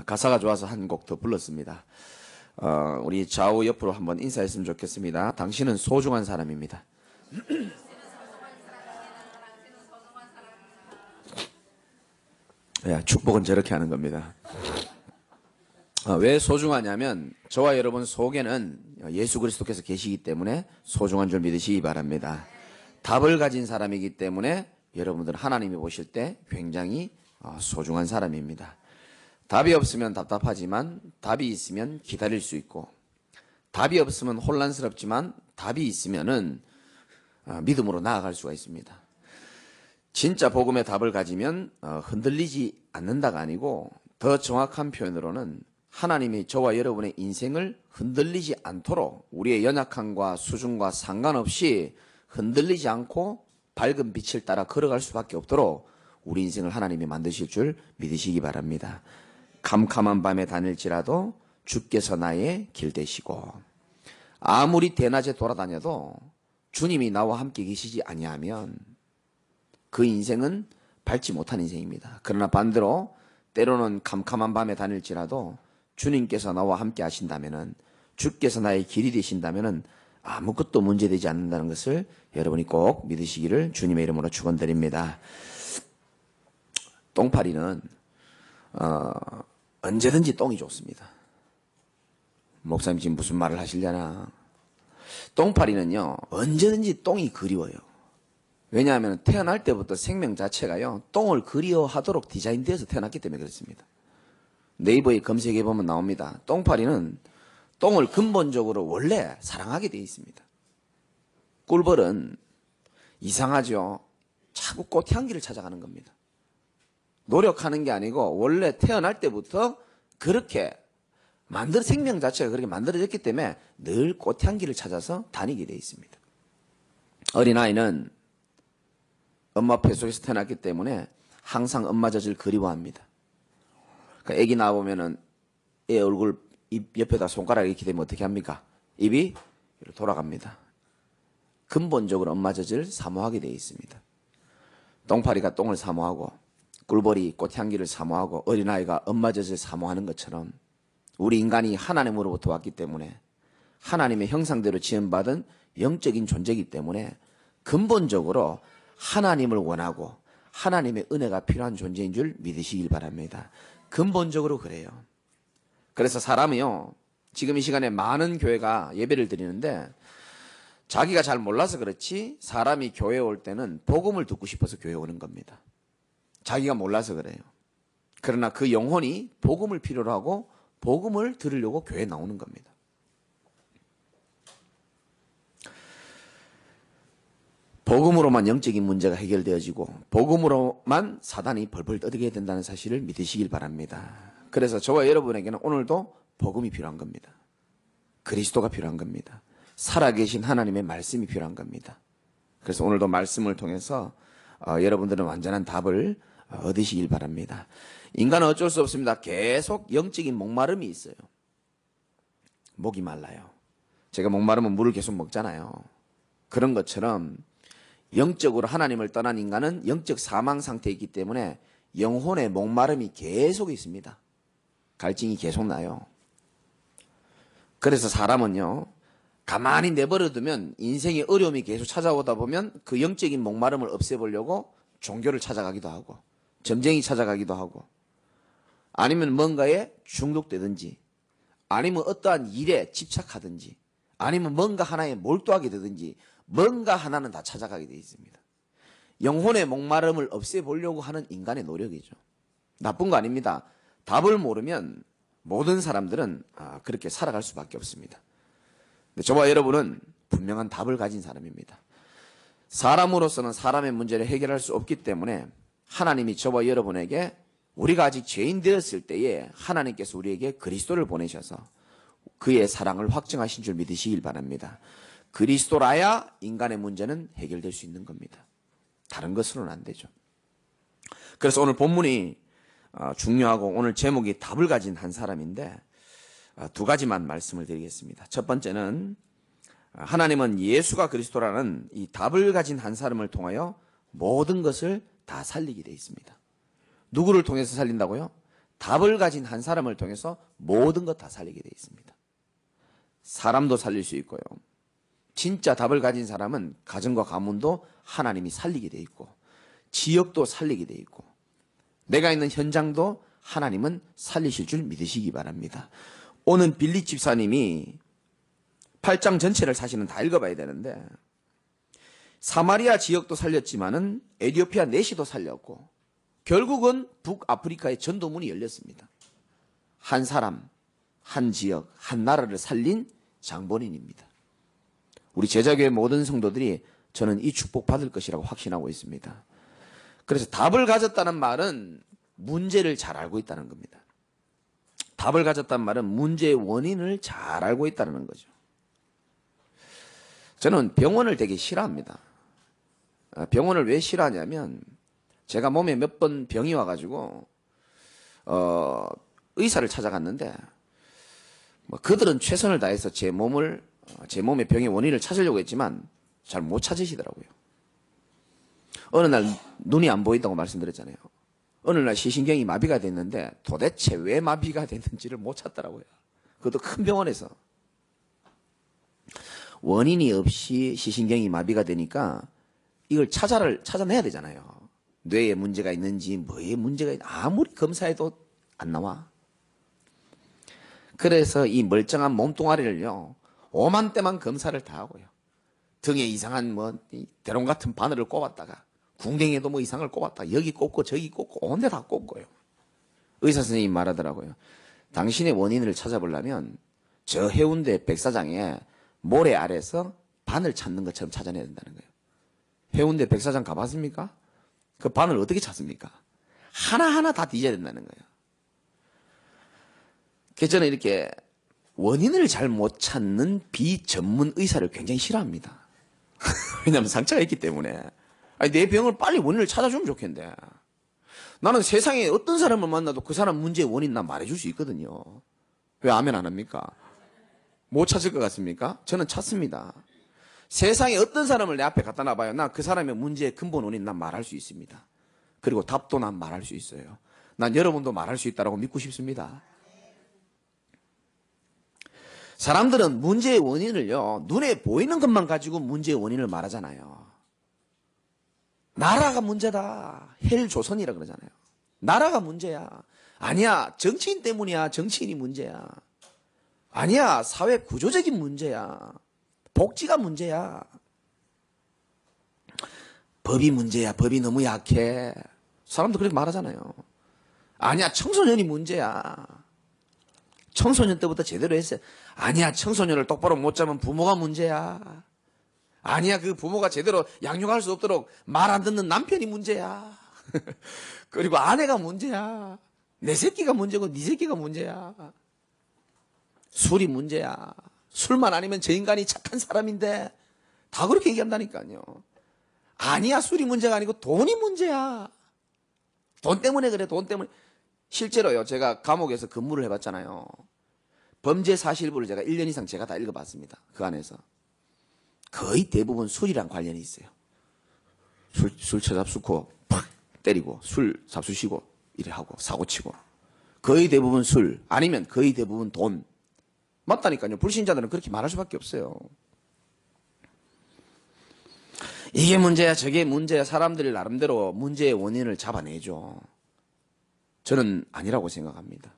가사가 좋아서 한 곡 더 불렀습니다. 우리 좌우 옆으로 한번 인사했으면 좋겠습니다. 당신은 소중한 사람입니다. 야, 축복은 저렇게 하는 겁니다. 왜 소중하냐면 저와 여러분 속에는 예수 그리스도께서 계시기 때문에 소중한 줄 믿으시기 바랍니다. 답을 가진 사람이기 때문에 여러분들은 하나님이 보실 때 굉장히 소중한 사람입니다. 답이 없으면 답답하지만 답이 있으면 기다릴 수 있고, 답이 없으면 혼란스럽지만 답이 있으면은 믿음으로 나아갈 수가 있습니다. 진짜 복음의 답을 가지면 흔들리지 않는다가 아니고, 더 정확한 표현으로는 하나님이 저와 여러분의 인생을 흔들리지 않도록 우리의 연약함과 수준과 상관없이 흔들리지 않고 밝은 빛을 따라 걸어갈 수밖에 없도록 우리 인생을 하나님이 만드실 줄 믿으시기 바랍니다. 캄캄한 밤에 다닐지라도 주께서 나의 길 되시고, 아무리 대낮에 돌아다녀도 주님이 나와 함께 계시지 아니하면 그 인생은 밝지 못한 인생입니다. 그러나 반대로 때로는 캄캄한 밤에 다닐지라도 주님께서 나와 함께 하신다면은, 주께서 나의 길이 되신다면은 아무것도 문제되지 않는다는 것을 여러분이 꼭 믿으시기를 주님의 이름으로 축원드립니다. 똥파리는 언제든지 똥이 좋습니다. 목사님 지금 무슨 말을 하시려나? 똥파리는요, 언제든지 똥이 그리워요. 왜냐하면 태어날 때부터 생명 자체가요, 똥을 그리워하도록 디자인되어서 태어났기 때문에 그렇습니다. 네이버에 검색해 보면 나옵니다. 똥파리는 똥을 근본적으로 원래 사랑하게 되어 있습니다. 꿀벌은 이상하죠. 자꾸 꽃향기를 찾아가는 겁니다. 노력하는 게 아니고 원래 태어날 때부터 그렇게 생명 자체가 그렇게 만들어졌기 때문에 늘 꽃향기를 찾아서 다니게 되어 있습니다. 어린아이는 엄마 폐 속에서 태어났기 때문에 항상 엄마 젖을 그리워합니다. 그러니까 애기 나와보면은 애 얼굴 입 옆에다 손가락 이렇게 되면 어떻게 합니까? 입이 돌아갑니다. 근본적으로 엄마 젖을 사모하게 되어 있습니다. 똥파리가 똥을 사모하고 꿀벌이 꽃향기를 사모하고 어린아이가 엄마 젖을 사모하는 것처럼 우리 인간이 하나님으로부터 왔기 때문에 하나님의 형상대로 지음받은 영적인 존재이기 때문에 근본적으로 하나님을 원하고 하나님의 은혜가 필요한 존재인 줄 믿으시길 바랍니다. 근본적으로 그래요. 그래서 사람이요, 지금 이 시간에 많은 교회가 예배를 드리는데 자기가 잘 몰라서 그렇지 사람이 교회에 올 때는 복음을 듣고 싶어서 교회에 오는 겁니다. 자기가 몰라서 그래요. 그러나 그 영혼이 복음을 필요로 하고 복음을 들으려고 교회에 나오는 겁니다. 복음으로만 영적인 문제가 해결되어지고 복음으로만 사단이 벌벌 떠들게 된다는 사실을 믿으시길 바랍니다. 그래서 저와 여러분에게는 오늘도 복음이 필요한 겁니다. 그리스도가 필요한 겁니다. 살아계신 하나님의 말씀이 필요한 겁니다. 그래서 오늘도 말씀을 통해서 여러분들은 완전한 답을 얻으시길 바랍니다. 인간은 어쩔 수 없습니다. 계속 영적인 목마름이 있어요. 목이 말라요. 제가 목마르면 물을 계속 먹잖아요. 그런 것처럼 영적으로 하나님을 떠난 인간은 영적 사망 상태에 있기 때문에 영혼의 목마름이 계속 있습니다. 갈증이 계속 나요. 그래서 사람은요, 가만히 내버려두면 인생의 어려움이 계속 찾아오다 보면 그 영적인 목마름을 없애보려고 종교를 찾아가기도 하고 점쟁이 찾아가기도 하고 아니면 뭔가에 중독되든지 아니면 어떠한 일에 집착하든지 아니면 뭔가 하나에 몰두하게 되든지 뭔가 하나는 다 찾아가게 되어 있습니다. 영혼의 목마름을 없애보려고 하는 인간의 노력이죠. 나쁜 거 아닙니다. 답을 모르면 모든 사람들은 그렇게 살아갈 수밖에 없습니다. 근데 저와 여러분은 분명한 답을 가진 사람입니다. 사람으로서는 사람의 문제를 해결할 수 없기 때문에 하나님이 저와 여러분에게 우리가 아직 죄인 되었을 때에 하나님께서 우리에게 그리스도를 보내셔서 그의 사랑을 확증하신 줄 믿으시길 바랍니다. 그리스도라야 인간의 문제는 해결될 수 있는 겁니다. 다른 것으로는 안 되죠. 그래서 오늘 본문이 중요하고 오늘 제목이 답을 가진 한 사람인데 두 가지만 말씀을 드리겠습니다. 첫 번째는 하나님은 예수가 그리스도라는 이 답을 가진 한 사람을 통하여 모든 것을 다 살리게 되어 있습니다. 누구를 통해서 살린다고요? 답을 가진 한 사람을 통해서 모든 것 다 살리게 돼 있습니다. 사람도 살릴 수 있고요. 진짜 답을 가진 사람은 가정과 가문도 하나님이 살리게 돼 있고, 지역도 살리게 돼 있고, 내가 있는 현장도 하나님은 살리실 줄 믿으시기 바랍니다. 오늘 빌립 집사님이 8장 전체를 사실은 다 읽어봐야 되는데, 사마리아 지역도 살렸지만은 에티오피아 내시도 살렸고, 결국은 북아프리카의 전도문이 열렸습니다. 한 사람, 한 지역, 한 나라를 살린 장본인입니다. 우리 제자교회 모든 성도들이 저는 이 축복 받을 것이라고 확신하고 있습니다. 그래서 답을 가졌다는 말은 문제를 잘 알고 있다는 겁니다. 답을 가졌다는 말은 문제의 원인을 잘 알고 있다는 거죠. 저는 병원을 되게 싫어합니다. 병원을 왜 싫어하냐면, 제가 몸에 몇 번 병이 와가지고 의사를 찾아갔는데, 그들은 최선을 다해서 제 몸의 병의 원인을 찾으려고 했지만 잘 못 찾으시더라고요. 어느 날 눈이 안 보인다고 말씀드렸잖아요. 어느 날 시신경이 마비가 됐는데 도대체 왜 마비가 됐는지를 못 찾더라고요. 그것도 큰 병원에서. 원인이 없이 시신경이 마비가 되니까 이걸 찾아내야 되잖아요. 뇌에 문제가 있는지 뭐에 문제가 있는지 아무리 검사해도 안 나와. 그래서 이 멀쩡한 몸뚱아리를요, 오만때만 검사를 다 하고요. 등에 이상한 대롱 같은 바늘을 꼽았다가, 궁뎅이에도 이상을 꼽았다가, 여기 꼽고 저기 꼽고 온데 다 꼽고요. 의사 선생님이 말하더라고요. 당신의 원인을 찾아보려면 저 해운대 백사장에 모래 아래서 바늘 찾는 것처럼 찾아내야 된다는 거예요. 해운대 백사장 가봤습니까? 그 바늘 어떻게 찾습니까? 하나하나 다 뒤져야 된다는 거예요. 그래서 저는 이렇게 원인을 잘 못 찾는 비전문 의사를 굉장히 싫어합니다. 왜냐하면 상처가 있기 때문에. 아니, 내 병을 빨리 원인을 찾아주면 좋겠는데. 나는 세상에 어떤 사람을 만나도 그 사람 문제의 원인 난 말해줄 수 있거든요. 왜 아멘 안 합니까? 못 찾을 것 같습니까? 저는 찾습니다. 세상에 어떤 사람을 내 앞에 갖다 놔봐요. 나 그 사람의 문제의 근본 원인 난 말할 수 있습니다. 그리고 답도 난 말할 수 있어요. 난 여러분도 말할 수 있다고 믿고 싶습니다. 사람들은 문제의 원인을요, 눈에 보이는 것만 가지고 문제의 원인을 말하잖아요. 나라가 문제다. 헬조선이라 그러잖아요. 나라가 문제야. 아니야, 정치인 때문이야. 정치인이 문제야. 아니야, 사회 구조적인 문제야. 복지가 문제야. 법이 문제야. 법이 너무 약해. 사람도 그렇게 말하잖아요. 아니야, 청소년이 문제야. 청소년 때부터 제대로 했어요. 아니야, 청소년을 똑바로 못 잡으면 부모가 문제야. 아니야, 그 부모가 제대로 양육할 수 없도록 말 안 듣는 남편이 문제야. 그리고 아내가 문제야. 내 새끼가 문제고 네 새끼가 문제야. 술이 문제야. 술만 아니면 저 인간이 착한 사람인데, 다 그렇게 얘기한다니까요. 아니야, 술이 문제가 아니고 돈이 문제야. 돈 때문에 그래, 돈 때문에. 실제로요, 제가 감옥에서 근무를 해봤잖아요. 범죄 사실부를 제가 1년 이상 제가 다 읽어봤습니다. 그 안에서. 거의 대부분 술이랑 관련이 있어요. 술 쳐잡수고 팍 때리고, 술 잡수시고 이래 하고 사고치고. 거의 대부분 술, 아니면 거의 대부분 돈. 맞다니까요. 불신자들은 그렇게 말할 수밖에 없어요. 이게 문제야 저게 문제야. 사람들이 나름대로 문제의 원인을 잡아내죠. 저는 아니라고 생각합니다.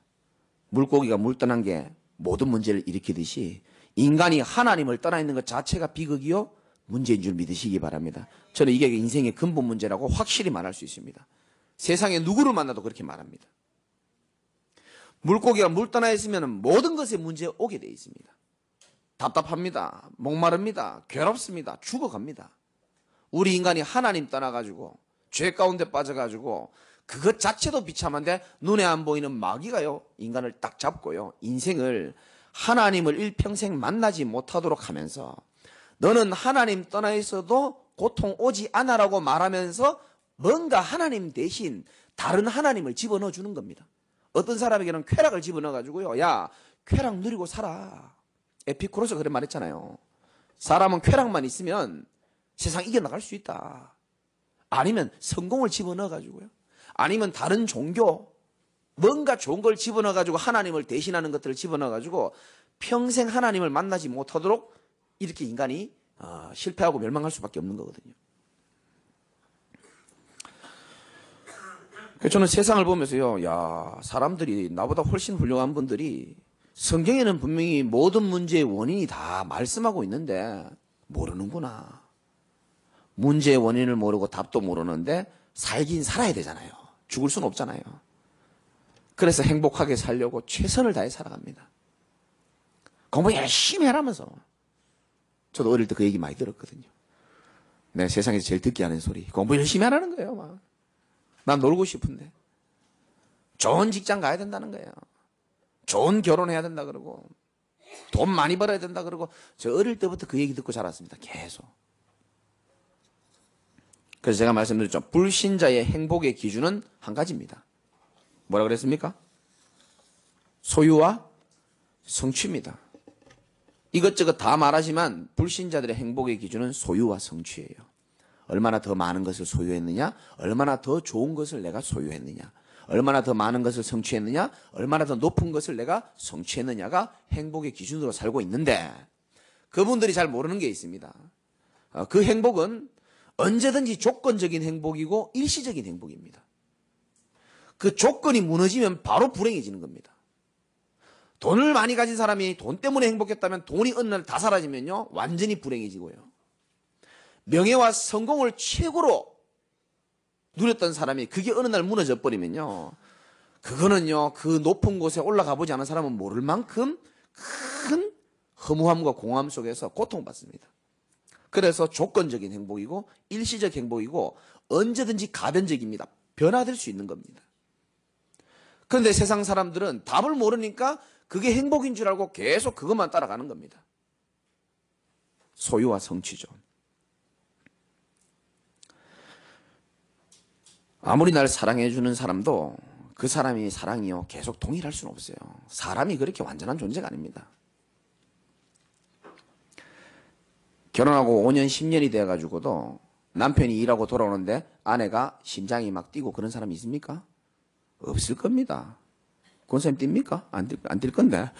물고기가 물 떠난 게 모든 문제를 일으키듯이 인간이 하나님을 떠나 있는 것 자체가 비극이요 문제인 줄 믿으시기 바랍니다. 저는 이게 인생의 근본 문제라고 확실히 말할 수 있습니다. 세상에 누구를 만나도 그렇게 말합니다. 물고기가 물 떠나 있으면 모든 것에 문제 오게 돼 있습니다. 답답합니다. 목마릅니다. 괴롭습니다. 죽어갑니다. 우리 인간이 하나님 떠나가지고 죄 가운데 빠져가지고 그것 자체도 비참한데 눈에 안 보이는 마귀가요 인간을 딱 잡고요 인생을 하나님을 일평생 만나지 못하도록 하면서 너는 하나님 떠나 있어도 고통 오지 않아라고 말하면서 뭔가 하나님 대신 다른 하나님을 집어넣어 주는 겁니다. 어떤 사람에게는 쾌락을 집어넣어 가지고요, 야 쾌락 누리고 살아. 에피쿠로스가 그런 말 했잖아요. 사람은 쾌락만 있으면 세상 이겨나갈 수 있다. 아니면 성공을 집어넣어 가지고요, 아니면 다른 종교, 뭔가 좋은 걸 집어넣어가지고 하나님을 대신하는 것들을 집어넣어가지고 평생 하나님을 만나지 못하도록 이렇게 인간이 실패하고 멸망할 수밖에 없는 거거든요. 그래서 저는 세상을 보면서요, 야, 사람들이 나보다 훨씬 훌륭한 분들이 성경에는 분명히 모든 문제의 원인이 다 말씀하고 있는데 모르는구나. 문제의 원인을 모르고 답도 모르는데 살긴 살아야 되잖아요. 죽을 수는 없잖아요. 그래서 행복하게 살려고 최선을 다해 살아갑니다. 공부 열심히 하라면서. 저도 어릴 때 그 얘기 많이 들었거든요. 내 세상에서 제일 듣기 하는 소리. 공부 열심히 하라는 거예요, 막. 난 놀고 싶은데. 좋은 직장 가야 된다는 거예요. 좋은 결혼해야 된다 그러고. 돈 많이 벌어야 된다 그러고. 저 어릴 때부터 그 얘기 듣고 자랐습니다. 계속. 그래서 제가 말씀드렸죠. 불신자의 행복의 기준은 한 가지입니다. 뭐라 그랬습니까? 소유와 성취입니다. 이것저것 다 말하지만 불신자들의 행복의 기준은 소유와 성취예요. 얼마나 더 많은 것을 소유했느냐, 얼마나 더 좋은 것을 내가 소유했느냐, 얼마나 더 많은 것을 성취했느냐, 얼마나 더 높은 것을 내가 성취했느냐가 행복의 기준으로 살고 있는데 그분들이 잘 모르는 게 있습니다. 그 행복은 언제든지 조건적인 행복이고 일시적인 행복입니다. 그 조건이 무너지면 바로 불행해지는 겁니다. 돈을 많이 가진 사람이 돈 때문에 행복했다면 돈이 어느 날 다 사라지면요 완전히 불행해지고요. 명예와 성공을 최고로 누렸던 사람이 그게 어느 날 무너져 버리면요 그거는요 그 높은 곳에 올라가 보지 않은 사람은 모를 만큼 큰 허무함과 공허함 속에서 고통받습니다. 그래서 조건적인 행복이고 일시적 행복이고 언제든지 가변적입니다. 변화될 수 있는 겁니다. 그런데 세상 사람들은 답을 모르니까 그게 행복인 줄 알고 계속 그것만 따라가는 겁니다. 소유와 성취죠. 아무리 날 사랑해주는 사람도 그 사람이 사랑이요 계속 동일할 수는 없어요. 사람이 그렇게 완전한 존재가 아닙니다. 결혼하고 5년 10년이 돼가지고도 남편이 일하고 돌아오는데 아내가 심장이 막 뛰고 그런 사람이 있습니까? 없을 겁니다. 권사님 띱니까? 안 뛸 건데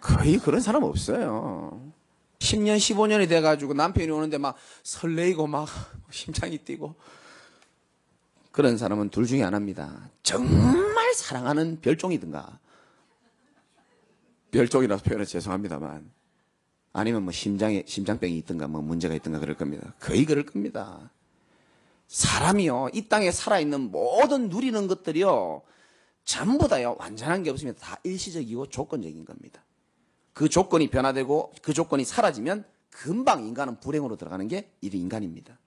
거의 그런 사람 없어요. 10년 15년이 돼가지고 남편이 오는데 막 설레이고 막 심장이 뛰고 그런 사람은 둘 중에 하나입니다. 정말 사랑하는 별종이든가 별종이라서 표현해서 죄송합니다만 아니면 뭐 심장병이 있든가 뭐 문제가 있든가 그럴 겁니다. 거의 그럴 겁니다. 사람이요 이 땅에 살아있는 모든 누리는 것들이요 전부 다요 완전한 게 없습니다. 다 일시적이고 조건적인 겁니다. 그 조건이 변화되고 그 조건이 사라지면 금방 인간은 불행으로 들어가는 게 이 인간입니다.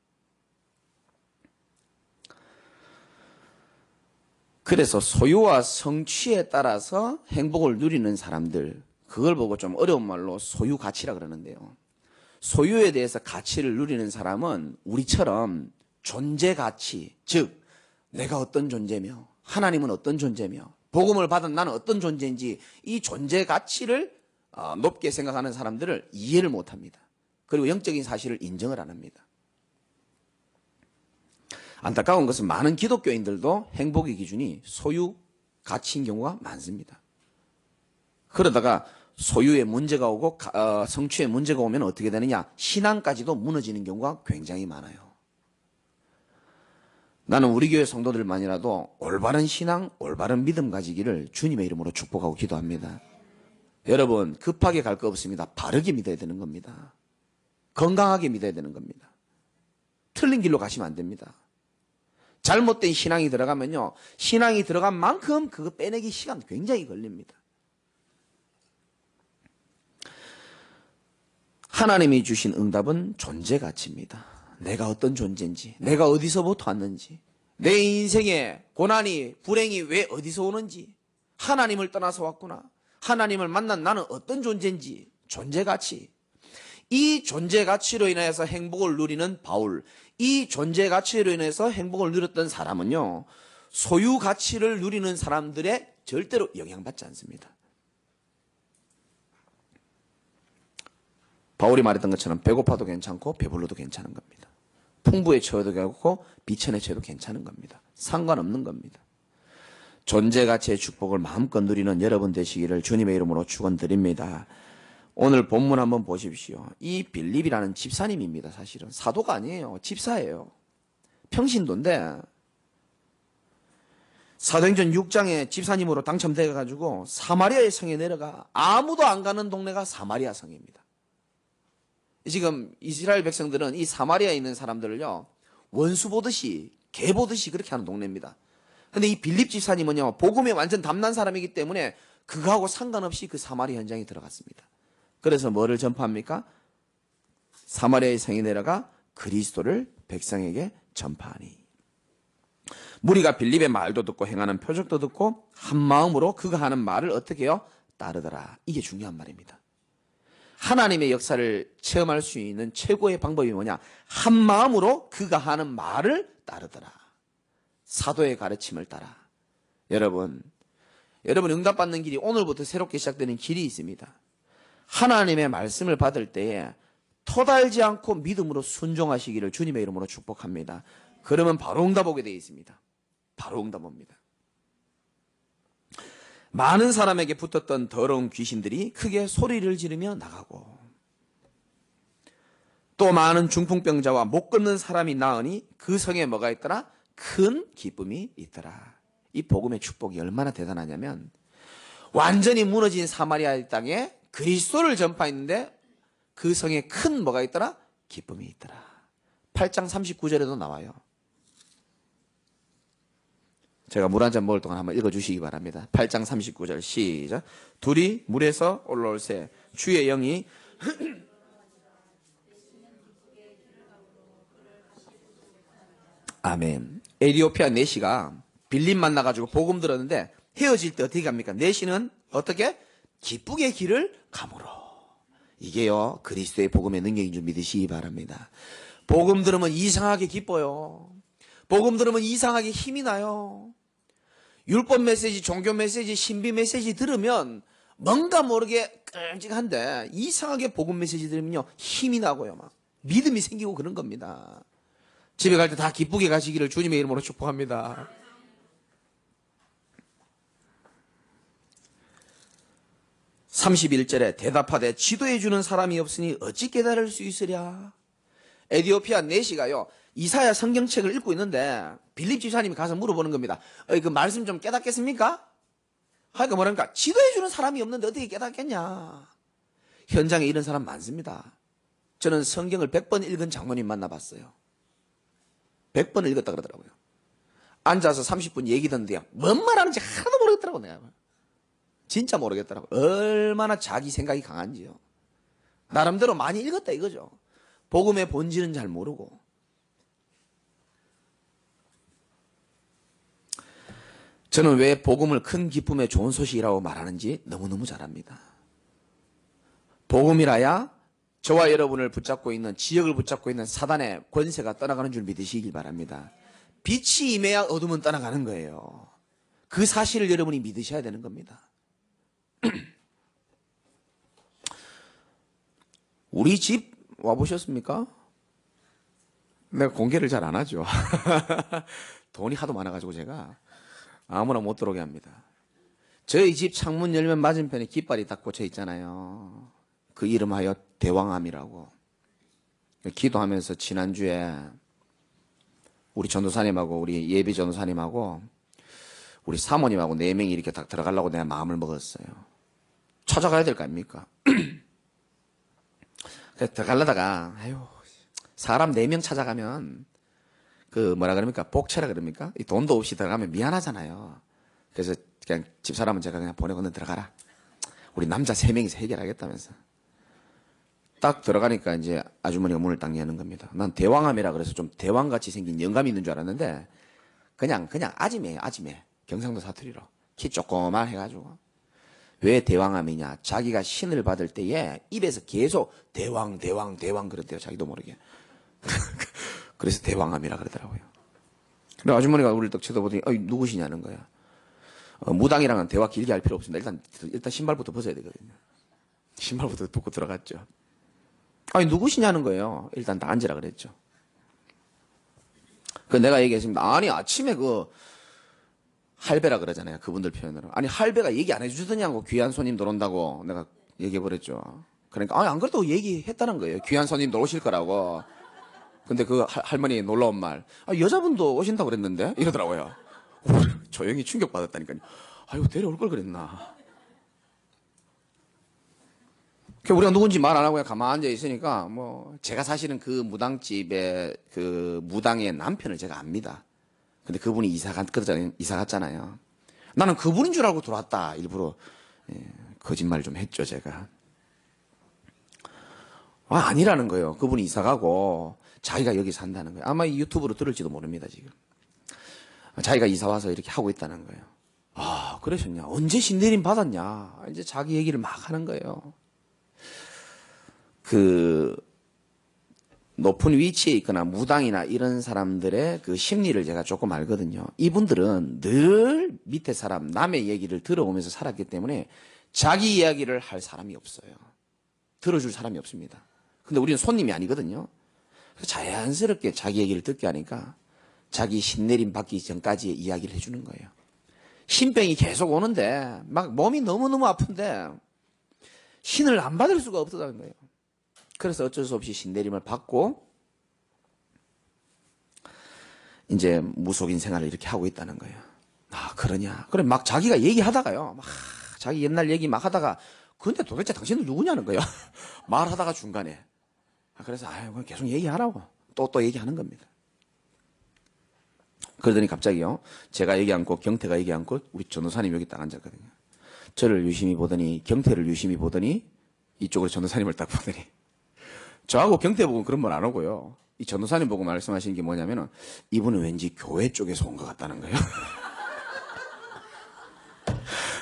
그래서 소유와 성취에 따라서 행복을 누리는 사람들 그걸 보고 좀 어려운 말로 소유 가치라 그러는데요. 소유에 대해서 가치를 누리는 사람은 우리처럼 존재 가치, 즉 내가 어떤 존재며 하나님은 어떤 존재며 복음을 받은 나는 어떤 존재인지 이 존재 가치를 높게 생각하는 사람들을 이해를 못합니다. 그리고 영적인 사실을 인정을 안 합니다. 안타까운 것은 많은 기독교인들도 행복의 기준이 소유 가치인 경우가 많습니다. 그러다가 소유에 문제가 오고 성취에 문제가 오면 어떻게 되느냐? 신앙까지도 무너지는 경우가 굉장히 많아요. 나는 우리 교회 성도들만이라도 올바른 신앙, 올바른 믿음 가지기를 주님의 이름으로 축복하고 기도합니다. 여러분 급하게 갈 거 없습니다. 바르게 믿어야 되는 겁니다. 건강하게 믿어야 되는 겁니다. 틀린 길로 가시면 안 됩니다. 잘못된 신앙이 들어가면요 신앙이 들어간 만큼 그거 빼내기 시간 굉장히 걸립니다. 하나님이 주신 응답은 존재 가치입니다. 내가 어떤 존재인지, 내가 어디서부터 왔는지, 내 인생에 고난이, 불행이 왜 어디서 오는지, 하나님을 떠나서 왔구나, 하나님을 만난 나는 어떤 존재인지, 존재 가치. 이 존재 가치로 인해서 행복을 누리는 바울, 이 존재 가치로 인해서 행복을 누렸던 사람은요 소유 가치를 누리는 사람들의 절대로 영향받지 않습니다. 바울이 말했던 것처럼 배고파도 괜찮고 배불러도 괜찮은 겁니다. 풍부에 처해도 괜찮고 비천에 처해도 괜찮은 겁니다. 상관없는 겁니다. 존재 가치의 축복을 마음껏 누리는 여러분 되시기를 주님의 이름으로 축원드립니다. 오늘 본문 한번 보십시오. 이 빌립이라는 집사님입니다. 사실은 사도가 아니에요. 집사예요. 평신도인데 사도행전 6장에 집사님으로 당첨돼 가지고 사마리아의 성에 내려가 아무도 안 가는 동네가 사마리아 성입니다. 지금 이스라엘 백성들은 이 사마리아에 있는 사람들을요 원수 보듯이 개 보듯이 그렇게 하는 동네입니다. 근데 이 빌립 집사님은요 복음에 완전 담난 사람이기 때문에 그거하고 상관없이 그 사마리아 현장에 들어갔습니다. 그래서 뭐를 전파합니까? 사마리아의 성에 내려가 그리스도를 백성에게 전파하니. 무리가 빌립의 말도 듣고 행하는 표적도 듣고 한 마음으로 그가 하는 말을 어떻게 해요? 따르더라. 이게 중요한 말입니다. 하나님의 역사를 체험할 수 있는 최고의 방법이 뭐냐? 한 마음으로 그가 하는 말을 따르더라. 사도의 가르침을 따라. 여러분 응답받는 길이 오늘부터 새롭게 시작되는 길이 있습니다. 하나님의 말씀을 받을 때에 토달지 않고 믿음으로 순종하시기를 주님의 이름으로 축복합니다. 그러면 바로 응답 오게 되어 있습니다. 바로 응답 옵니다. 많은 사람에게 붙었던 더러운 귀신들이 크게 소리를 지르며 나가고 또 많은 중풍병자와 못 걷는 사람이 나으니 그 성에 뭐가 있더라? 큰 기쁨이 있더라. 이 복음의 축복이 얼마나 대단하냐면 완전히 무너진 사마리아 땅에 그리스도를 전파했는데 그 성에 큰 뭐가 있더라? 기쁨이 있더라. 8장 39절에도 나와요. 제가 물 한 잔 먹을 동안 한번 읽어주시기 바랍니다. 8장 39절 시작. 둘이 물에서 올라올새 주의 영이 아멘. 에디오피아 내시가 빌립 만나가지고 복음 들었는데 헤어질 때 어떻게 갑니까? 내시는 어떻게? 기쁘게 길을 가므로. 이게요 그리스도의 복음의 능력인 줄 믿으시기 바랍니다. 복음 들으면 이상하게 기뻐요. 복음 들으면 이상하게 힘이 나요. 율법 메시지, 종교 메시지, 신비 메시지 들으면 뭔가 모르게 끔찍한데 이상하게 복음 메시지 들으면요 힘이 나고요 막 믿음이 생기고 그런 겁니다. 집에 갈 때 다 기쁘게 가시기를 주님의 이름으로 축복합니다. (31절에) 대답하되 지도해 주는 사람이 없으니 어찌 깨달을 수 있으랴. 에디오피아 내시가요 이사야 성경책을 읽고 있는데 빌립 집사님이 가서 물어보는 겁니다. 그 말씀 좀 깨닫겠습니까? 하니까 뭐랍니까? 지도해 주는 사람이 없는데 어떻게 깨닫겠냐. 현장에 이런 사람 많습니다. 저는 성경을 100번 읽은 장로님 만나봤어요. 100번 읽었다 그러더라고요. 앉아서 30분 얘기 듣는데요 뭔 말하는지 하나도 모르겠더라고. 내가 진짜 모르겠더라고. 얼마나 자기 생각이 강한지요. 나름대로 많이 읽었다 이거죠. 복음의 본질은 잘 모르고. 저는 왜 복음을 큰 기쁨의 좋은 소식이라고 말하는지 너무너무 잘 압니다. 복음이라야 저와 여러분을 붙잡고 있는, 지역을 붙잡고 있는 사단의 권세가 떠나가는 줄 믿으시길 바랍니다. 빛이 임해야 어둠은 떠나가는 거예요. 그 사실을 여러분이 믿으셔야 되는 겁니다. 우리 집 와보셨습니까? 내가 공개를 잘 안 하죠. 돈이 하도 많아가지고 제가 아무나 못 들어오게 합니다. 저희 집 창문 열면 맞은편에 깃발이 딱 꽂혀 있잖아요. 그 이름하여 대왕암이라고. 기도하면서 지난주에 우리 전도사님하고 우리 예비 전도사님하고 우리 사모님하고 4명이 이렇게 딱 들어가려고 내가 마음을 먹었어요. 찾아가야 될 거 아닙니까? 그래서 들어가려다가 사람 4명 찾아가면 그 뭐라 그럽니까? 복채라 그럽니까? 이 돈도 없이 들어가면 미안하잖아요. 그래서 그냥 집사람은 제가 그냥 보내고 너 들어가라. 우리 남자 3명이서 해결하겠다면서. 딱 들어가니까 이제 아주머니가 문을 딱 여는 겁니다. 난 대왕암이라 그래서 좀 대왕같이 생긴 영감이 있는 줄 알았는데 그냥 아지매예요. 아지매. 경상도 사투리로. 키 조그만 해가지고. 왜 대왕암이냐? 자기가 신을 받을 때에 입에서 계속 대왕 그랬대요. 자기도 모르게. 그래서 대왕암이라 그러더라고요. 그래 아주머니가 우리를 딱 쳐다보더니 누구시냐는 거야. 무당이랑은 대화 길게 할 필요 없습니다. 일단 신발부터 벗어야 되거든요. 신발부터 벗고 들어갔죠. 누구시냐는 거예요. 일단 다 앉으라 그랬죠. 그 내가 얘기했습니다. 아니 아침에 할배라 그러잖아요. 그분들 표현으로. 아니 할배가 얘기 안 해주더냐고. 귀한 손님 들어온다고 내가 얘기해버렸죠. 그러니까 아니 안 그래도 얘기했다는 거예요. 귀한 손님들 오실 거라고. 근데 그 할머니 놀라운 말. 아, 여자분도 오신다고 그랬는데 이러더라고요. 조용히 충격받았다니까요. 아이고 데려올 걸 그랬나. 우리가 누군지 말 안 하고 그냥 가만히 앉아 있으니까 뭐 제가 사실은 그 무당집의 그 무당의 남편을 제가 압니다. 근데 그분이 이사 갔잖아요. 나는 그분인 줄 알고 들어왔다. 일부러 거짓말을 좀 했죠, 제가. 아니라는 거예요. 그분이 이사 가고 자기가 여기 산다는 거예요. 아마 이 유튜브로 들을지도 모릅니다, 지금. 자기가 이사 와서 이렇게 하고 있다는 거예요. 아, 그러셨냐? 언제 신내림 받았냐? 이제 자기 얘기를 막 하는 거예요. 그 높은 위치에 있거나 무당이나 이런 사람들의 그 심리를 제가 조금 알거든요. 이분들은 늘 밑에 사람, 남의 얘기를 들어오면서 살았기 때문에 자기 이야기를 할 사람이 없어요. 들어줄 사람이 없습니다. 근데 우리는 손님이 아니거든요. 그래서 자연스럽게 자기 얘기를 듣게 하니까 자기 신내림 받기 전까지 이야기를 해주는 거예요. 신병이 계속 오는데 막 몸이 너무너무 아픈데 신을 안 받을 수가 없다는 거예요. 그래서 어쩔 수 없이 신내림을 받고 이제 무속인 생활을 이렇게 하고 있다는 거예요. 아, 그러냐? 그래 막 자기가 얘기하다가요. 막 자기 옛날 얘기 막 하다가 근데 도대체 당신은 누구냐는 거예요. 말하다가 중간에. 그래서 아유 계속 얘기하라고 또 얘기하는 겁니다. 그러더니 갑자기요. 제가 얘기 않고 경태가 얘기 않고 우리 전도사님 여기 딱 앉았거든요. 저를 유심히 보더니 경태를 유심히 보더니 이쪽으로 전도사님을 딱 보더니 저하고 경태 보고 그런 말 안 하고요. 이 전도사님 보고 말씀하시는 게 뭐냐면은 이분은 왠지 교회 쪽에서 온 것 같다는 거예요.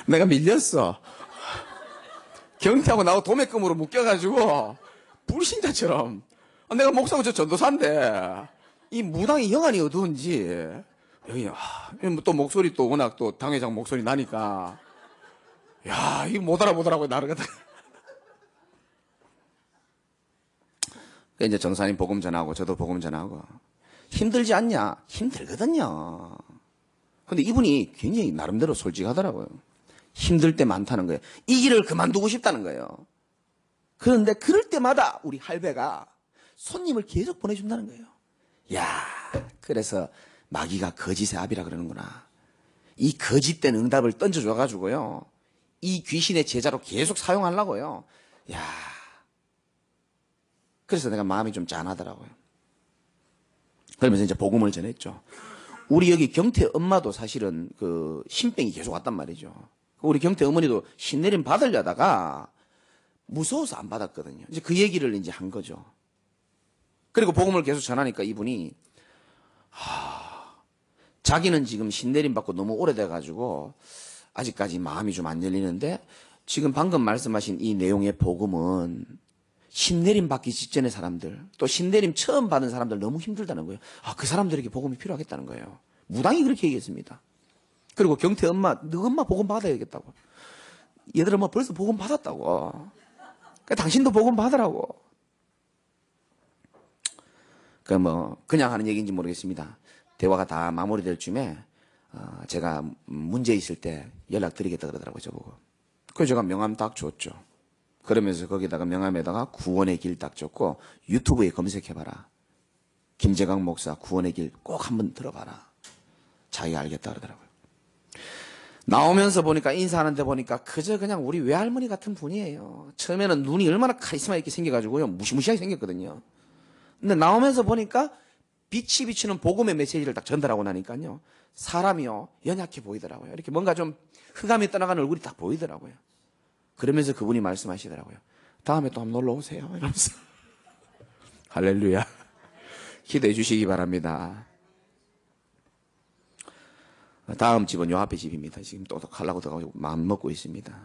내가 밀렸어. 경태하고 나하고 도매금으로 묶여가지고 불신자처럼 내가 목사고 저 전도사인데 이 무당이 영안이 어두운지 여기 또 목소리 또 워낙 또 당회장 목소리 나니까 야 이거 못 알아보더라고요 나르거든. 이제 전도사님 복음 전하고 저도 복음 전하고 힘들지 않냐? 힘들거든요. 근데 이분이 굉장히 나름대로 솔직하더라고요. 힘들 때 많다는 거예요. 이 길을 그만두고 싶다는 거예요. 그런데 그럴 때마다 우리 할배가 손님을 계속 보내준다는 거예요. 야, 그래서 마귀가 거짓의 압이라 그러는구나. 이 거짓된 응답을 던져줘가지고요. 이 귀신의 제자로 계속 사용하려고요. 야, 그래서 내가 마음이 좀 짠하더라고요. 그러면서 이제 복음을 전했죠. 우리 여기 경태 엄마도 사실은 그 신병이 계속 왔단 말이죠. 우리 경태 어머니도 신내림 받으려다가 무서워서 안 받았거든요. 이제 그 얘기를 이제 한 거죠. 그리고 복음을 계속 전하니까 이분이 자기는 지금 신내림 받고 너무 오래돼가지고 아직까지 마음이 좀 안 열리는데 지금 방금 말씀하신 이 내용의 복음은 신내림 받기 직전의 사람들 또 신내림 처음 받은 사람들 너무 힘들다는 거예요. 그 사람들에게 복음이 필요하겠다는 거예요. 무당이 그렇게 얘기했습니다. 그리고 경태 엄마, 너 엄마 복음 받아야겠다고. 얘들 엄마 벌써 복음 받았다고. 그러니까 당신도 복음 받으라고. 그냥 하는 얘기인지 모르겠습니다. 대화가 다 마무리될 쯤에 제가 문제 있을 때 연락드리겠다 그러더라고요, 저보고. 그래서 제가 명함 딱 줬죠. 그러면서 거기다가 명함에다가 구원의 길 딱 줬고 유튜브에 검색해봐라. 김재강 목사 구원의 길 꼭 한번 들어봐라. 자기가 알겠다 그러더라고요. 나오면서 보니까 인사하는데 보니까 그저 그냥 우리 외할머니 같은 분이에요. 처음에는 눈이 얼마나 카리스마 있게 생겨가지고요. 무시무시하게 생겼거든요. 근데 나오면서 보니까 빛이 비추는 복음의 메시지를 딱 전달하고 나니까요. 사람이요. 연약해 보이더라고요. 이렇게 뭔가 좀 흑암이 떠나가는 얼굴이 딱 보이더라고요. 그러면서 그분이 말씀하시더라고요. 다음에 또 한번 놀러 오세요. 이러면서. 할렐루야. 기도해 주시기 바랍니다. 다음 집은 요 앞에 집입니다. 지금 또 가려고 들어가고 마음 먹고 있습니다.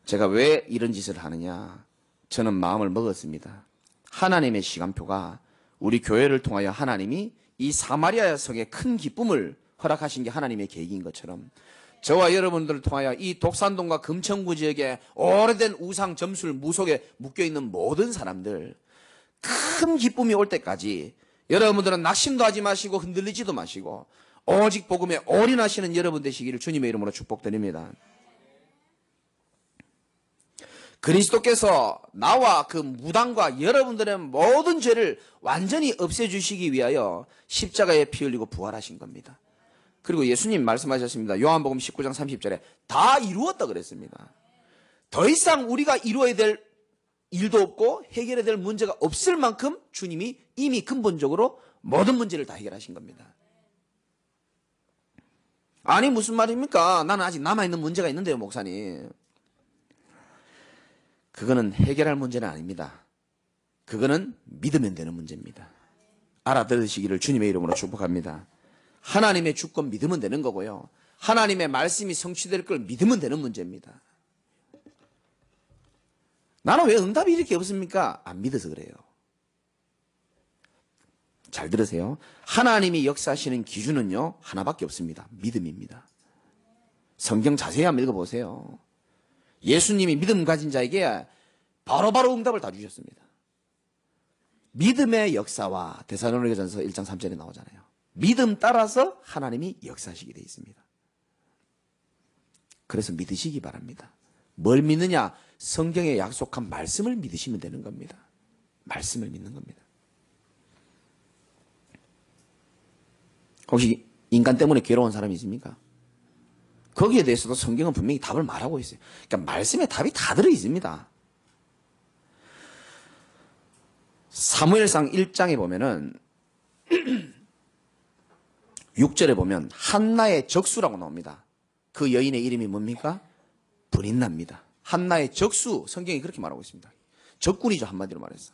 제가 왜 이런 짓을 하느냐. 저는 마음을 먹었습니다. 하나님의 시간표가 우리 교회를 통하여 하나님이 이 사마리아 성에 큰 기쁨을 허락하신 게 하나님의 계획인 것처럼 저와 여러분들을 통하여 이 독산동과 금천구 지역에 오래된 우상 점술 무속에 묶여있는 모든 사람들 큰 기쁨이 올 때까지 여러분들은 낙심도 하지 마시고 흔들리지도 마시고 오직 복음에 올인하시는 여러분 되시기를 주님의 이름으로 축복드립니다. 그리스도께서 나와 그 무당과 여러분들의 모든 죄를 완전히 없애주시기 위하여 십자가에 피 흘리고 부활하신 겁니다. 그리고 예수님 말씀하셨습니다. 요한복음 19장 30절에 다 이루었다 그랬습니다. 더 이상 우리가 이루어야 될 일도 없고 해결해야 될 문제가 없을 만큼 주님이 이미 근본적으로 모든 문제를 다 해결하신 겁니다. 아니 무슨 말입니까? 나는 아직 남아있는 문제가 있는데요, 목사님. 그거는 해결할 문제는 아닙니다. 그거는 믿으면 되는 문제입니다. 알아들으시기를 주님의 이름으로 축복합니다. 하나님의 주권 믿으면 되는 거고요. 하나님의 말씀이 성취될 걸 믿으면 되는 문제입니다. 나는 왜 응답이 이렇게 없습니까? 안 믿어서 그래요. 잘 들으세요. 하나님이 역사하시는 기준은요, 하나밖에 없습니다. 믿음입니다. 성경 자세히 한번 읽어보세요. 예수님이 믿음 가진 자에게 바로바로 응답을 다 주셨습니다. 믿음의 역사와 데살로니가전서 1장 3절에 나오잖아요. 믿음 따라서 하나님이 역사하시게 되어 있습니다. 그래서 믿으시기 바랍니다. 뭘 믿느냐? 성경에 약속한 말씀을 믿으시면 되는 겁니다. 말씀을 믿는 겁니다. 혹시 인간 때문에 괴로운 사람이 있습니까? 거기에 대해서도 성경은 분명히 답을 말하고 있어요. 그러니까 말씀에 답이 다 들어 있습니다. 사무엘상 1장에 보면은 6절에 보면 한나의 적수라고 나옵니다. 그 여인의 이름이 뭡니까? 브린나입니다. 한나의 적수, 성경이 그렇게 말하고 있습니다. 적군이죠, 한마디로 말해서.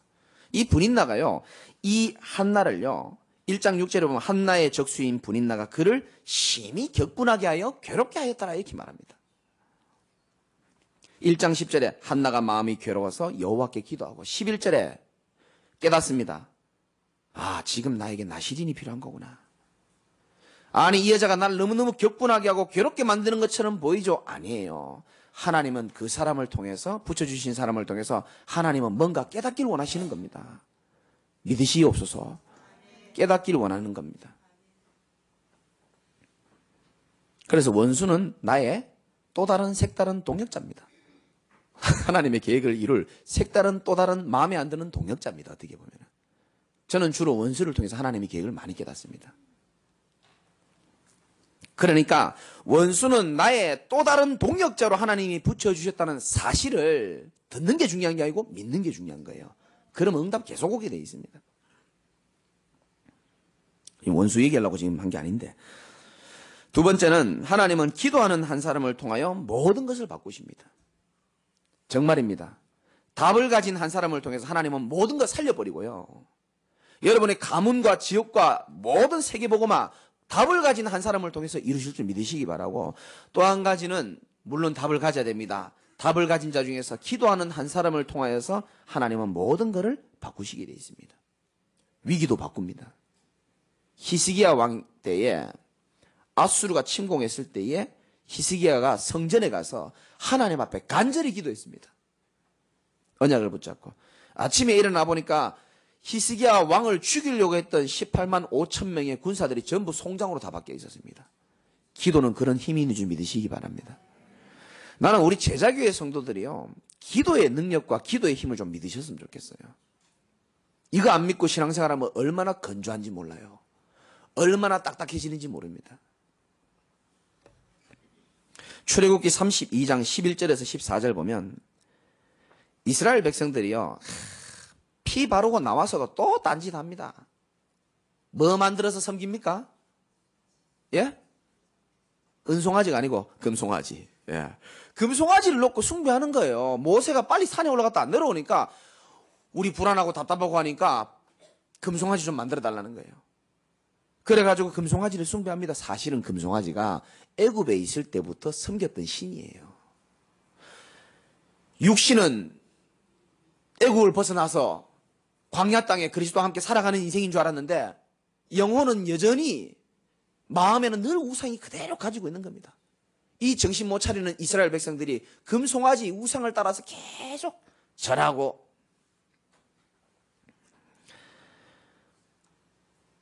이 브린나가요, 이 한나를요, 1장 6절에 보면 한나의 적수인 브린나가 그를 심히 격분하게 하여 괴롭게 하였더라 이렇게 말합니다. 1장 10절에 한나가 마음이 괴로워서 여호와께 기도하고 11절에 깨닫습니다. 아, 지금 나에게 나시린이 필요한 거구나. 아니, 이 여자가 나를 너무너무 격분하게 하고 괴롭게 만드는 것처럼 보이죠? 아니에요. 하나님은 그 사람을 통해서, 붙여주신 사람을 통해서 하나님은 뭔가 깨닫기를 원하시는 겁니다. 믿으시옵소서. 깨닫기를 원하는 겁니다. 그래서 원수는 나의 또 다른 색다른 동역자입니다. 하나님의 계획을 이룰 색다른 또 다른 마음에 안 드는 동역자입니다. 어떻게 보면 저는 주로 원수를 통해서 하나님의 계획을 많이 깨닫습니다. 그러니까 원수는 나의 또 다른 동역자로 하나님이 붙여주셨다는 사실을 듣는 게 중요한 게 아니고 믿는 게 중요한 거예요. 그럼 응답 계속 오게 돼 있습니다. 원수 얘기하려고 지금 한 게 아닌데. 두 번째는 하나님은 기도하는 한 사람을 통하여 모든 것을 바꾸십니다. 정말입니다. 답을 가진 한 사람을 통해서 하나님은 모든 걸 살려버리고요. 여러분의 가문과 지역과 모든 세계복음화 답을 가진 한 사람을 통해서 이루실 줄 믿으시기 바라고, 또 한 가지는 물론 답을 가져야 됩니다. 답을 가진 자 중에서 기도하는 한 사람을 통하여서 하나님은 모든 것을 바꾸시게 되어 있습니다. 위기도 바꿉니다. 히스기야 왕 때에 아수르가 침공했을 때에 히스기야가 성전에 가서 하나님 앞에 간절히 기도했습니다. 언약을 붙잡고 아침에 일어나 보니까 히스기야 왕을 죽이려고 했던 18만 5천 명의 군사들이 전부 송장으로 다 박혀 있었습니다. 기도는 그런 힘이 있는 줄 믿으시기 바랍니다. 나는 우리 제자교회 성도들이요, 기도의 능력과 기도의 힘을 좀 믿으셨으면 좋겠어요. 이거 안 믿고 신앙생활하면 얼마나 건조한지 몰라요. 얼마나 딱딱해지는지 모릅니다. 출애굽기 32장 11절에서 14절 보면 이스라엘 백성들이요, 피 바르고 나와서 또 딴짓합니다. 뭐 만들어서 섬깁니까? 예? 은송아지가 아니고 금송아지. 예. 금송아지를 놓고 숭배하는 거예요. 모세가 빨리 산에 올라갔다 안 내려오니까 우리 불안하고 답답하고 하니까 금송아지 좀 만들어 달라는 거예요. 그래가지고 금송아지를 숭배합니다. 사실은 금송아지가 애굽에 있을 때부터 섬겼던 신이에요. 육신은 애굽을 벗어나서 광야 땅에 그리스도와 함께 살아가는 인생인 줄 알았는데 영혼은 여전히, 마음에는 늘 우상이 그대로 가지고 있는 겁니다. 이 정신 못 차리는 이스라엘 백성들이 금송아지 우상을 따라서 계속 절하고,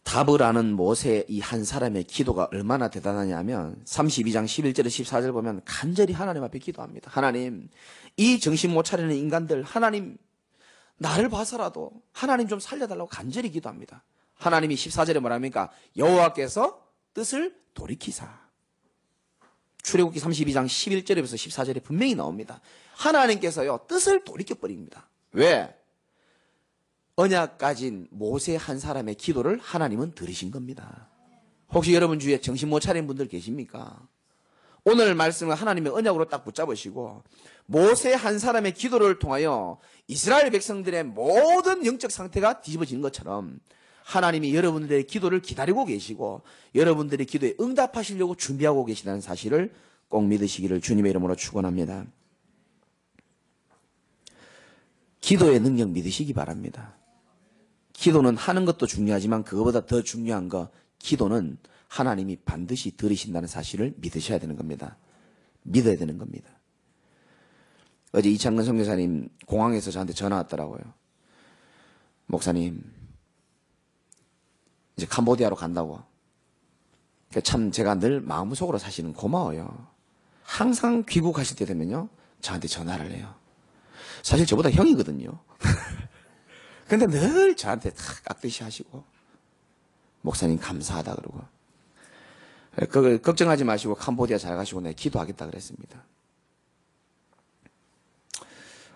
답을 아는 모세 이 한 사람의 기도가 얼마나 대단하냐면 32장 11절에 14절 보면 간절히 하나님 앞에 기도합니다. 하나님, 이 정신 못 차리는 인간들, 하나님 나를 봐서라도 하나님 좀 살려달라고 간절히 기도합니다. 하나님이 14절에 뭐랍니까? 여호와께서 뜻을 돌이키사. 출애굽기 32장 11절에서 14절에 분명히 나옵니다. 하나님께서요 뜻을 돌이켜버립니다. 왜? 언약 가진 모세 한 사람의 기도를 하나님은 들으신 겁니다. 혹시 여러분 주위에 정신 못 차린 분들 계십니까? 오늘 말씀을 하나님의 언약으로 딱 붙잡으시고 모세 한 사람의 기도를 통하여 이스라엘 백성들의 모든 영적 상태가 뒤집어지는 것처럼 하나님이 여러분들의 기도를 기다리고 계시고 여러분들의 기도에 응답하시려고 준비하고 계시다는 사실을 꼭 믿으시기를 주님의 이름으로 축원합니다. 기도의 능력 믿으시기 바랍니다. 기도는 하는 것도 중요하지만 그것보다 더 중요한 거, 기도는 하나님이 반드시 들으신다는 사실을 믿으셔야 되는 겁니다. 믿어야 되는 겁니다. 어제 이창근 선교사님 공항에서 저한테 전화 왔더라고요. 목사님, 이제 캄보디아로 간다고. 참 제가 늘 마음속으로 사실은 고마워요. 항상 귀국하실 때 되면요 저한테 전화를 해요. 사실 저보다 형이거든요. 근데 늘 저한테 다 깍듯이 하시고 목사님 감사하다 그러고 그걸 걱정하지 마시고 캄보디아 잘 가시고 내가 기도하겠다 그랬습니다.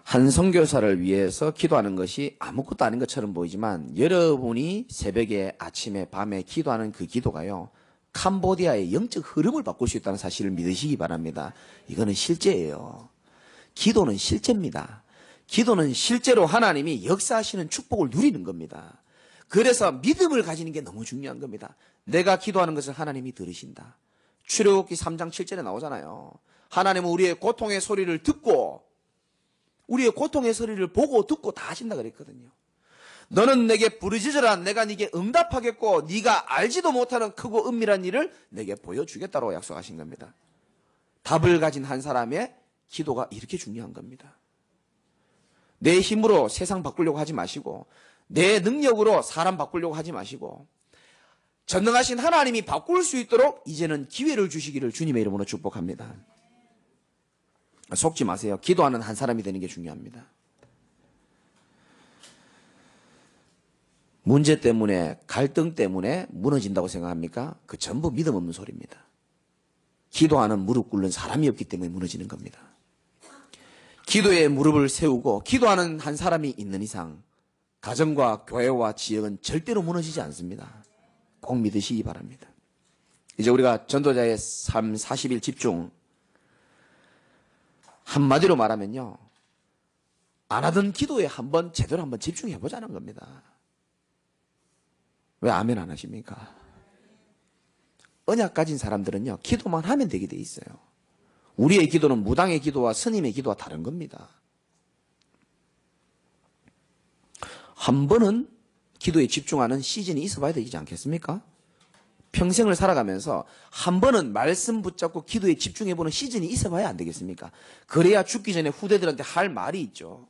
한 선교사를 위해서 기도하는 것이 아무것도 아닌 것처럼 보이지만 여러분이 새벽에 아침에 밤에 기도하는 그 기도가요 캄보디아의 영적 흐름을 바꿀 수 있다는 사실을 믿으시기 바랍니다. 이거는 실제예요. 기도는 실제입니다. 기도는 실제로 하나님이 역사하시는 축복을 누리는 겁니다. 그래서 믿음을 가지는 게 너무 중요한 겁니다. 내가 기도하는 것을 하나님이 들으신다. 출애굽기 3장 7절에 나오잖아요. 하나님은 우리의 고통의 소리를 듣고 우리의 고통의 소리를 보고 듣고 다 하신다 그랬거든요. 너는 내게 부르짖으라 내가 네게 응답하겠고 네가 알지도 못하는 크고 은밀한 일을 내게 보여주겠다고 약속하신 겁니다. 답을 가진 한 사람의 기도가 이렇게 중요한 겁니다. 내 힘으로 세상 바꾸려고 하지 마시고 내 능력으로 사람 바꾸려고 하지 마시고 전능하신 하나님이 바꿀 수 있도록 이제는 기회를 주시기를 주님의 이름으로 축복합니다. 속지 마세요. 기도하는 한 사람이 되는 게 중요합니다. 문제 때문에 갈등 때문에 무너진다고 생각합니까? 그 전부 믿음 없는 소리입니다. 기도하는 무릎 꿇는 사람이 없기 때문에 무너지는 겁니다. 기도에 무릎을 세우고 기도하는 한 사람이 있는 이상 가정과 교회와 지역은 절대로 무너지지 않습니다. 꼭 믿으시기 바랍니다. 이제 우리가 전도자의 삶 40일 집중 한마디로 말하면요 안 하던 기도에 한번 제대로 한번 집중해 보자는 겁니다. 왜 아멘 안 하십니까? 언약 가진 사람들은요 기도만 하면 되게 돼 있어요. 우리의 기도는 무당의 기도와 스님의 기도와 다른 겁니다. 한 번은 기도에 집중하는 시즌이 있어 봐야 되지 않겠습니까? 평생을 살아가면서 한 번은 말씀 붙잡고 기도에 집중해보는 시즌이 있어 봐야 안 되겠습니까? 그래야 죽기 전에 후대들한테 할 말이 있죠.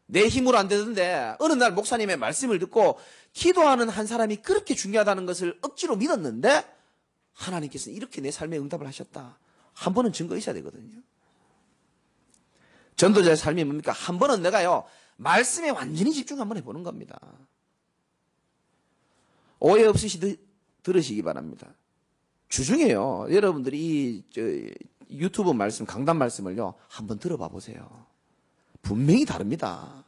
내 힘으로 안 되던데 어느 날 목사님의 말씀을 듣고 기도하는 한 사람이 그렇게 중요하다는 것을 억지로 믿었는데 하나님께서 이렇게 내 삶에 응답을 하셨다. 한 번은 증거 있어야 되거든요. 전도자의 삶이 뭡니까? 한 번은 내가요 말씀에 완전히 집중 한번 해보는 겁니다. 오해 없이 들으시기 바랍니다. 주중에요 여러분들이 이 유튜브 말씀 강단 말씀을요 한번 들어봐 보세요. 분명히 다릅니다.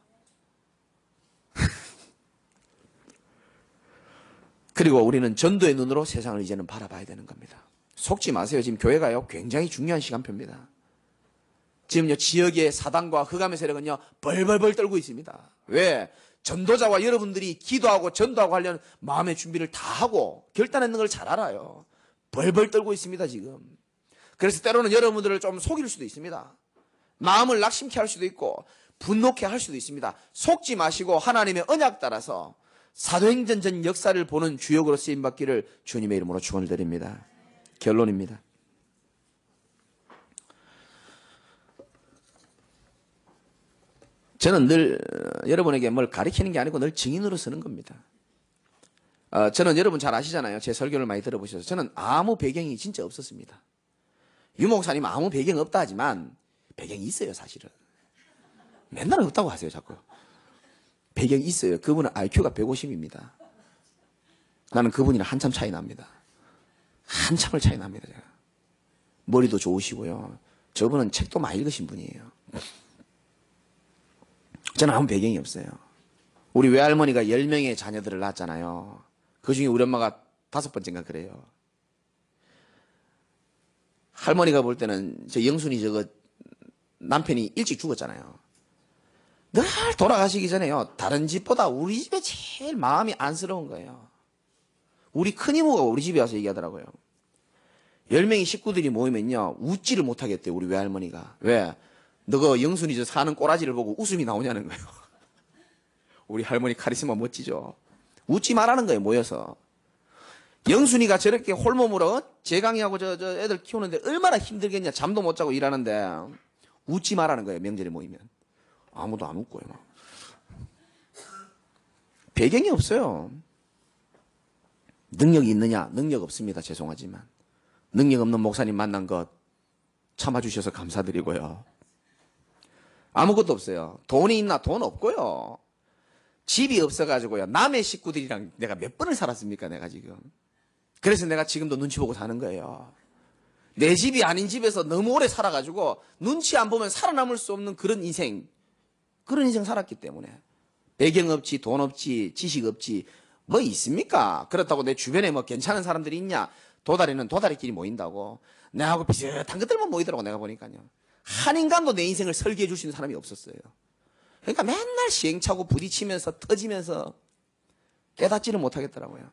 그리고 우리는 전도의 눈으로 세상을 이제는 바라봐야 되는 겁니다. 속지 마세요. 지금 교회가요 굉장히 중요한 시간표입니다. 지금요 지역의 사단과 흑암의 세력은요 벌벌벌 떨고 있습니다. 왜? 전도자와 여러분들이 기도하고 전도하고 하려는 마음의 준비를 다 하고 결단했는 걸 잘 알아요. 벌벌 떨고 있습니다 지금. 그래서 때로는 여러분들을 좀 속일 수도 있습니다. 마음을 낙심케 할 수도 있고 분노케 할 수도 있습니다. 속지 마시고 하나님의 언약 따라서 사도행전 전 역사를 보는 주역으로 쓰임받기를 주님의 이름으로 축원을 드립니다. 결론입니다. 저는 늘 여러분에게 뭘 가르치는 게 아니고 늘 증인으로 서는 겁니다. 저는 여러분 잘 아시잖아요. 제 설교를 많이 들어보셔서. 저는 아무 배경이 진짜 없었습니다. 유 목사님 아무 배경 없다 하지만 배경이 있어요, 사실은. 맨날 없다고 하세요, 자꾸. 배경이 있어요. 그분은 IQ가 150입니다. 나는 그분이랑 한참 차이 납니다. 한참을 차이 납니다, 제가. 머리도 좋으시고요. 저분은 책도 많이 읽으신 분이에요. 저는 아무 배경이 없어요. 우리 외할머니가 10명의 자녀들을 낳았잖아요. 그 중에 우리 엄마가 5번째인가 그래요. 할머니가 볼 때는 저 영순이 저거 남편이 일찍 죽었잖아요. 늘 돌아가시기 전에요. 다른 집보다 우리 집에 제일 마음이 안쓰러운 거예요. 우리 큰 이모가 우리 집에 와서 얘기하더라고요. 10명의 식구들이 모이면요. 웃지를 못하겠대요. 우리 외할머니가. 왜? 너가 영순이 저 사는 꼬라지를 보고 웃음이 나오냐는 거예요. 우리 할머니 카리스마 멋지죠. 웃지 말라는 거예요. 모여서. 영순이가 저렇게 홀몸으로 재강이하고 저 애들 키우는데 얼마나 힘들겠냐. 잠도 못 자고 일하는데 웃지 말라는 거예요. 명절에 모이면. 아무도 안 웃고요. 배경이 없어요. 능력이 있느냐? 능력 없습니다. 죄송하지만. 능력 없는 목사님 만난 것 참아주셔서 감사드리고요. 아무것도 없어요. 돈이 있나? 돈 없고요. 집이 없어가지고요. 남의 식구들이랑 내가 몇 번을 살았습니까? 내가 지금. 그래서 내가 지금도 눈치 보고 사는 거예요. 내 집이 아닌 집에서 너무 오래 살아가지고 눈치 안 보면 살아남을 수 없는 그런 인생 살았기 때문에. 배경 없지, 돈 없지, 지식 없지, 뭐 있습니까? 그렇다고 내 주변에 뭐 괜찮은 사람들이 있냐? 도다리는 도다리끼리 모인다고. 내하고 비슷한 것들만 모이더라고, 내가 보니까요. 한 인간도 내 인생을 설계해 줄 수 있는 사람이 없었어요. 그러니까 맨날 시행착오 부딪히면서 터지면서 깨닫지를 못하겠더라고요.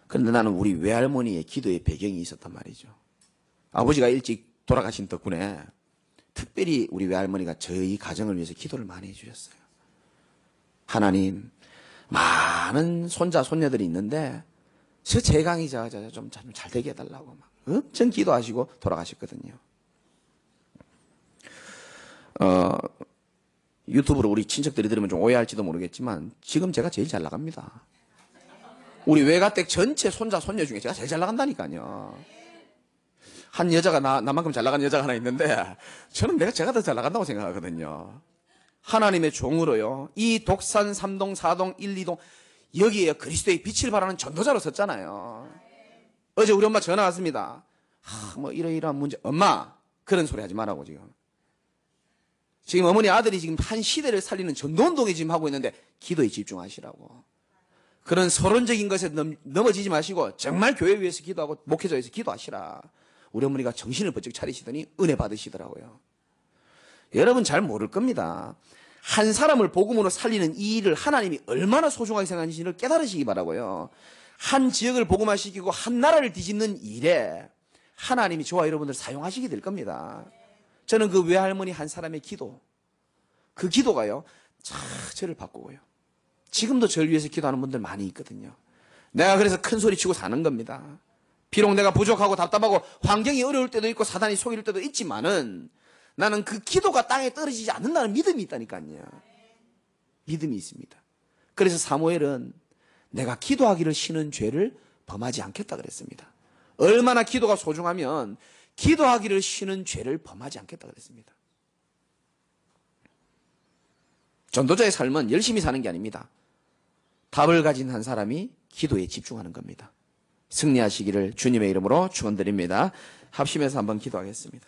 그런데 나는 우리 외할머니의 기도의 배경이 있었단 말이죠. 아버지가 일찍 돌아가신 덕분에 특별히 우리 외할머니가 저희 가정을 위해서 기도를 많이 해주셨어요. 하나님, 많은 손자, 손녀들이 있는데 저 재강이 좀 잘 되게 해달라고 막 엄청 기도하시고 돌아가셨거든요. 유튜브로 우리 친척들이 들으면 좀 오해할지도 모르겠지만 지금 제가 제일 잘 나갑니다. 우리 외가댁 전체 손자, 손녀 중에 제가 제일 잘 나간다니까요. 한 여자가 나만큼 잘 나가는 여자가 하나 있는데 저는 제가 더 잘 나간다고 생각하거든요. 하나님의 종으로요. 이 독산 3동, 4동, 1, 2동 여기에 그리스도의 빛을 발하는 전도자로 섰잖아요. 어제 우리 엄마 전화 왔습니다. 뭐 이러이러한 문제. 엄마 그런 소리 하지 말라고 지금 어머니 아들이 지금 한 시대를 살리는 전도운동에 지금 하고 있는데 기도에 집중하시라고. 그런 서론적인 것에 넘어지지 마시고 정말 교회 위해서 기도하고 목회자 위해서 기도하시라. 우리 어머니가 정신을 번쩍 차리시더니 은혜 받으시더라고요. 여러분 잘 모를 겁니다. 한 사람을 복음으로 살리는 이 일을 하나님이 얼마나 소중하게 생각하시는지를 깨달으시기 바라고요. 한 지역을 복음화시키고 한 나라를 뒤집는 일에 하나님이 저와 여러분들 사용하시게 될 겁니다. 저는 그 외할머니 한 사람의 기도, 그 기도가요, 저를 바꾸고요. 지금도 저를 위해서 기도하는 분들 많이 있거든요. 내가 그래서 큰 소리 치고 사는 겁니다. 비록 내가 부족하고 답답하고 환경이 어려울 때도 있고 사단이 속일 때도 있지만은 나는 그 기도가 땅에 떨어지지 않는다는 믿음이 있다니까요. 믿음이 있습니다. 그래서 사무엘은 내가 기도하기를 쉬는 죄를 범하지 않겠다 그랬습니다. 얼마나 기도가 소중하면 기도하기를 쉬는 죄를 범하지 않겠다 그랬습니다. 전도자의 삶은 열심히 사는 게 아닙니다. 답을 가진 한 사람이 기도에 집중하는 겁니다. 승리하시기를 주님의 이름으로 축원드립니다. 합심해서 한번 기도하겠습니다.